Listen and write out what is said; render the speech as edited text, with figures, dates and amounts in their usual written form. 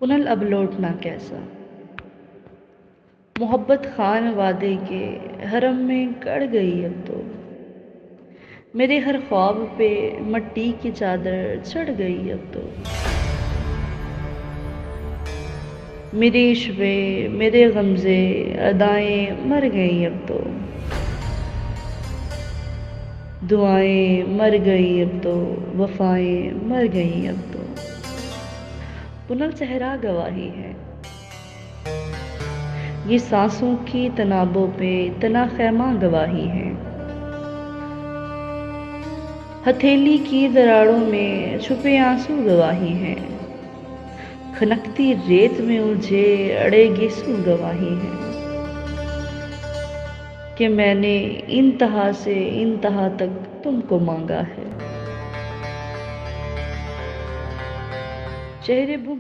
पुनल अब लौटना कैसा। मोहब्बत खान वादे के हरम में गड़ गई अब तो। मेरे हर ख्वाब पे मट्टी की चादर चढ़ गई अब तो। मेरे इश्क़ मेरे गमज़े अदाएं मर गई अब तो। दुआएं मर गई अब तो, वफ़ाएं मर गई अब तो। पुनल सहरा गवाही है ये सांसों की तनाबों पे तना खैमा गवाही है। हथेली की दरारों में छुपे आंसू गवाही हैं। खनकती रेत में उलझे अड़े गेसू गवाही हैं कि मैंने इंतहा से इंतहा तक तुमको मांगा है। चेहरे बुक